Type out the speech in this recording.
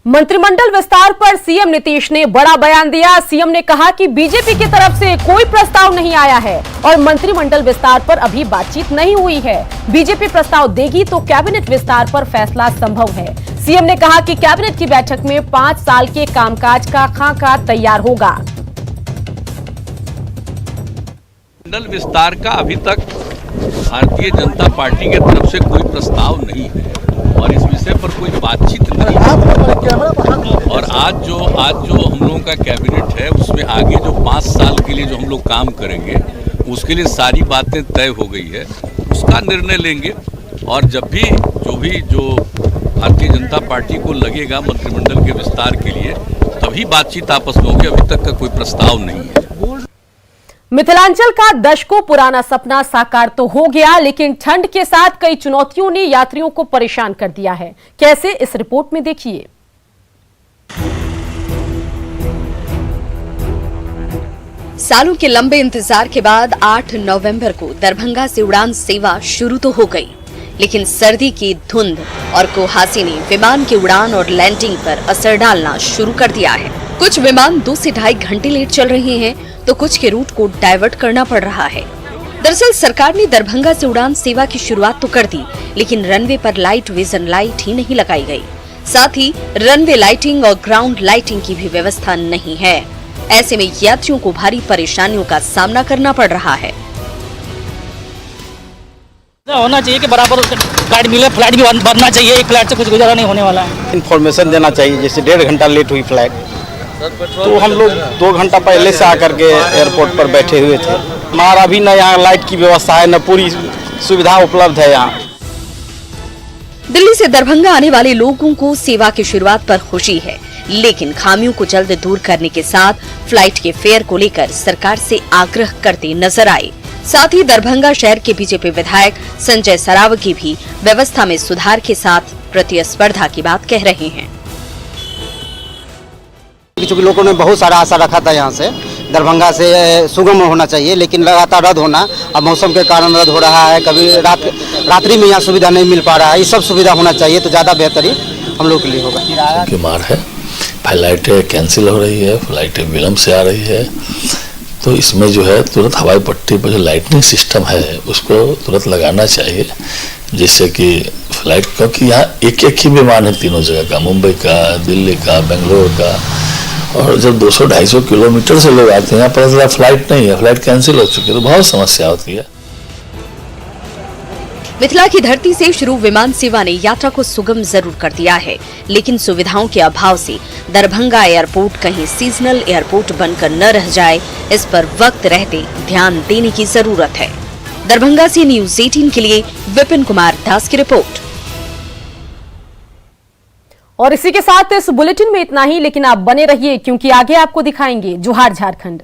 मंत्रिमंडल विस्तार पर सीएम नीतीश ने बड़ा बयान दिया। सीएम ने कहा कि बीजेपी की तरफ से कोई प्रस्ताव नहीं आया है और मंत्रिमंडल विस्तार पर अभी बातचीत नहीं हुई है। बीजेपी प्रस्ताव देगी तो कैबिनेट विस्तार पर फैसला संभव है। सीएम ने कहा कि कैबिनेट की बैठक में 5 साल के कामकाज का खाका तैयार होगा। मंडल विस्तार का अभी तक भारतीय जनता पार्टी की तरफ से कोई प्रस्ताव नहीं है और इस विषय पर कोई बातचीत नहीं है। और आज जो हम लोगों का कैबिनेट है उसमें आगे जो 5 साल के लिए जो हम लोग काम करेंगे उसके लिए सारी बातें तय हो गई है, उसका निर्णय लेंगे। और जब भी जो भारतीय जनता पार्टी को लगेगा मंत्रिमंडल के विस्तार के लिए तभी बातचीत आपस में होगी। अभी तक का कोई प्रस्ताव नहीं है। मिथिलांचल का दशकों पुराना सपना साकार तो हो गया, लेकिन ठंड के साथ कई चुनौतियों ने यात्रियों को परेशान कर दिया है। कैसे, इस रिपोर्ट में देखिए। सालों के लंबे इंतजार के बाद 8 नवंबर को दरभंगा से उड़ान सेवा शुरू तो हो गई, लेकिन सर्दी की धुंध और कुहासे ने विमान की उड़ान और लैंडिंग पर असर डालना शुरू कर दिया है। कुछ विमान 2 से ढाई घंटे लेट चल रहे हैं तो कुछ के रूट को डाइवर्ट करना पड़ रहा है। दरअसल सरकार ने दरभंगा से उड़ान सेवा की शुरुआत तो कर दी, लेकिन रनवे पर लाइट विजन लाइट ही नहीं लगाई गई। साथ ही रनवे लाइटिंग और ग्राउंड लाइटिंग की भी व्यवस्था नहीं है। ऐसे में यात्रियों को भारी परेशानियों का सामना करना पड़ रहा है। होना चाहिए कि बराबर फ्लाइट मिले, फ्लाइट भी बनना चाहिए। एक फ्लाइट से कुछ गुजारा नहीं होने वाला है। इन्फॉर्मेशन देना चाहिए, जैसे 1.5 घंटा लेट हुई फ्लाइट तो हम लोग 2 घंटा पहले से आकर के एयरपोर्ट पर बैठे हुए थे। हमारा भी न यहाँ लाइट की व्यवस्था है, न पूरी सुविधा उपलब्ध है यहाँ। दिल्ली से दरभंगा आने वाले लोगों को सेवा की शुरुआत पर खुशी है, लेकिन खामियों को जल्द दूर करने के साथ फ्लाइट के फेयर को लेकर सरकार से आग्रह करते नजर आए। साथ ही दरभंगा शहर के बीजेपी विधायक संजय सरावगी भी व्यवस्था में सुधार के साथ प्रतिस्पर्धा की बात कह रहे हैं। क्योंकि लोगों ने बहुत सारा आशा रखा था यहाँ से दरभंगा से सुगम होना चाहिए, लेकिन लगातार रद्द होना, अब मौसम के कारण रद्द हो रहा है। कभी रात्रि में यहाँ सुविधा नहीं मिल पा रहा है। ये सब सुविधा होना चाहिए तो ज़्यादा बेहतरीन हम लोग के लिए होगा। बीमार है, फ्लाइटें कैंसिल हो रही है, फ्लाइटें विलम्ब से आ रही है, तो इसमें जो है तुरंत हवाई पट्टी पर जो लाइटनिंग सिस्टम है उसको तुरंत लगाना चाहिए, जिससे कि फ्लाइट, क्योंकि यहाँ एक ही विमान है तीनों जगह का, मुंबई का, दिल्ली का, बेंगलोर का, और जब 200-250 किलोमीटर से लोग आते हैं यहाँ पर फ्लाइट नहीं है, फ्लाइट कैंसिल हो चुकी है, तो बहुत समस्या होती है। मिथिला की धरती से शुरू विमान सेवा ने यात्रा को सुगम जरूर कर दिया है, लेकिन सुविधाओं के अभाव से दरभंगा एयरपोर्ट कहीं सीजनल एयरपोर्ट बनकर न रह जाए, इस पर वक्त रहते ध्यान देने की जरूरत है। दरभंगा से न्यूज़ 18 के लिए विपिन कुमार दास की रिपोर्ट। और इसी के साथ इस बुलेटिन में इतना ही, लेकिन आप बने रहिए क्योंकि आगे आपको दिखाएंगे जोहार झारखंड।